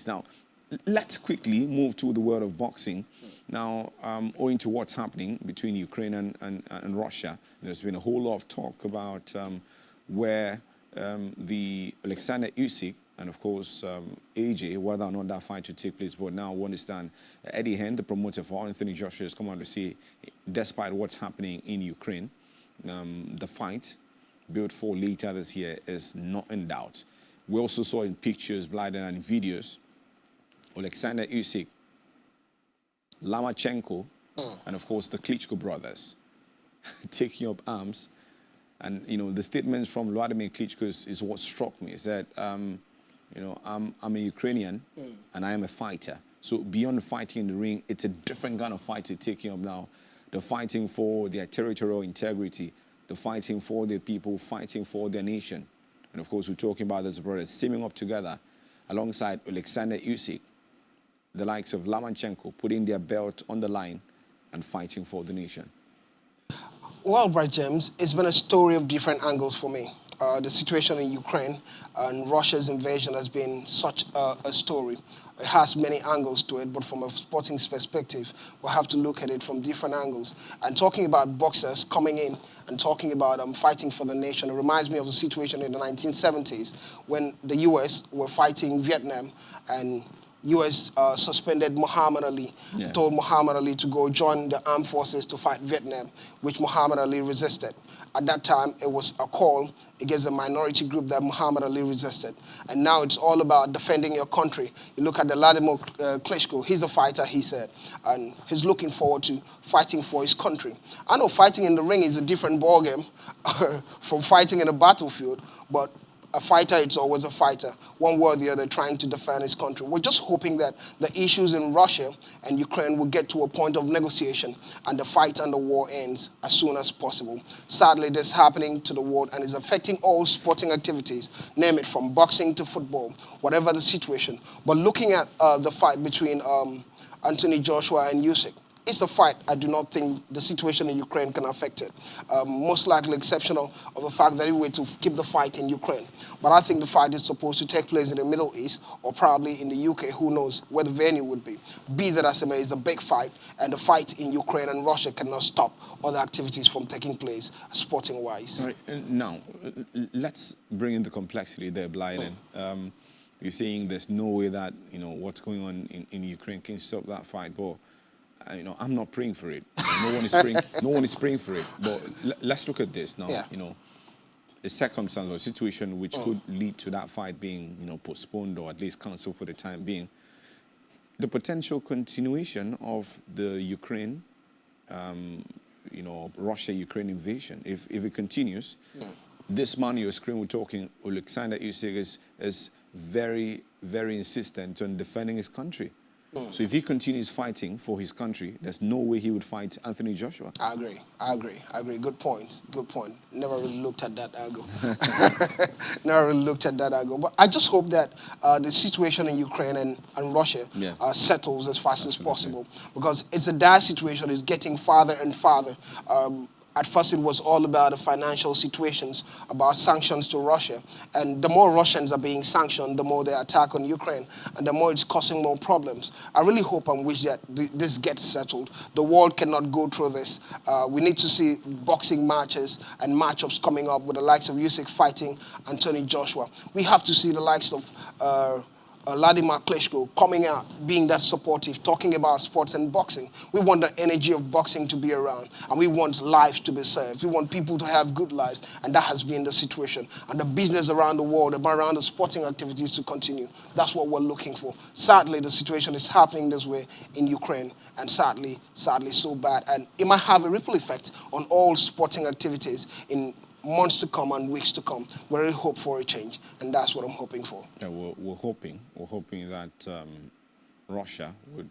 Now, let's quickly move to the world of boxing. Now, owing to what's happening between Ukraine and Russia, there's been a whole lot of talk about where the Oleksandr Usyk and, of course, AJ, whether or not that fight to take place. But now we understand Eddie Hearn, the promoter for Anthony Joshua, has come out to say, despite what's happening in Ukraine, the fight built for later this year is not in doubt. We also saw in pictures, blinded, and in videos, Oleksandr Usyk, Lomachenko, and of course the Klitschko brothers taking up arms. And, you know, the statements from Vladimir Klitschko is what struck me. He said, you know, I'm a Ukrainian and I am a fighter. So beyond fighting in the ring, it's a different kind of fight they're taking up now. They're fighting for their territorial integrity. They're fighting for their people, fighting for their nation. And of course, we're talking about those brothers teaming up together alongside Oleksandr Usyk, the likes of Lomachenko, putting their belt on the line and fighting for the nation. Well, Brad James, it's been a story of different angles for me. The situation in Ukraine and Russia's invasion has been such a story. It has many angles to it, but from a sporting perspective, we'll have to look at it from different angles. And talking about boxers coming in and talking about fighting for the nation, it reminds me of the situation in the 1970s when the U.S. were fighting Vietnam and U.S. Suspended Muhammad Ali, told Muhammad Ali to go join the armed forces to fight Vietnam, which Muhammad Ali resisted. At that time, it was a call against a minority group that Muhammad Ali resisted. And now it's all about defending your country. You look at the Vladimir Klitschko, he's a fighter, he said, and he's looking forward to fighting for his country. I know fighting in the ring is a different ballgame from fighting in a battlefield, but a fighter, it's always a fighter, one way or the other, trying to defend his country. We're just hoping that the issues in Russia and Ukraine will get to a point of negotiation and the fight and the war ends as soon as possible. Sadly, this is happening to the world and is affecting all sporting activities, name it, from boxing to football, whatever the situation. But looking at the fight between Anthony Joshua and Usyk, it's a fight. I do not think the situation in Ukraine can affect it. Most likely exceptional of the fact that we were to keep the fight in Ukraine. But I think the fight is supposed to take place in the Middle East or probably in the UK. Who knows where the venue would be. Be that as it may, it's a big fight, and the fight in Ukraine and Russia cannot stop other activities from taking place sporting-wise. All right. Now, let's bring in the complexity there, Blyden. You're saying there's no way that, you know, what's going on in Ukraine can stop that fight, but you know, I'm not praying for it. No one is praying for it. But let's look at this now. You know, a circumstance or a situation which could lead to that fight being, you know, postponed or at least cancelled for the time being. The potential continuation of the Ukraine, you know, Russia-Ukraine invasion. If it continues, this man on your screen we're talking, Oleksandr Usyk, is very, very insistent on defending his country. So if he continues fighting for his country, there's no way he would fight Anthony Joshua. I agree. Good point. Never really looked at that angle. But I just hope that the situation in Ukraine and Russia settles as fast as possible. Because it's a dire situation. It's getting farther and farther. At first, it was all about the financial situations, about sanctions to Russia. And the more Russians are being sanctioned, the more they attack on Ukraine, and the more it's causing more problems. I really hope and wish that this gets settled. The world cannot go through this. We need to see boxing matches and matchups coming up with the likes of Usyk fighting Anthony Joshua. We have to see the likes of Vladimir Klitschko coming out, being that supportive, talking about sports and boxing. We want the energy of boxing to be around, and we want lives to be served. We want people to have good lives, and that has been the situation. And the business around the world, around the sporting activities to continue. That's what we're looking for. Sadly, the situation is happening this way in Ukraine, and sadly so bad. And it might have a ripple effect on all sporting activities in months to come and weeks to come. We really hope for a change, and that's what I'm hoping for. Yeah, we're hoping that Russia would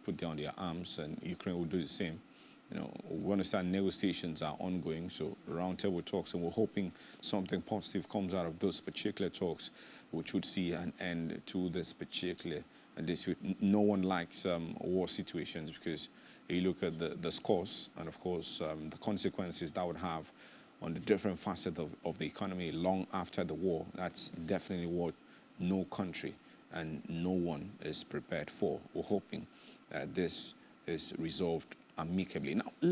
put down their arms and Ukraine would do the same. You know, we understand negotiations are ongoing, so roundtable talks, and we're hoping something positive comes out of those particular talks, which would see an end to this particular dispute. No one likes war situations because you look at the scores and, of course, the consequences that would have on the different facets of the economy long after the war. That's definitely what no country and no one is prepared for. We're hoping that this is resolved amicably. Now,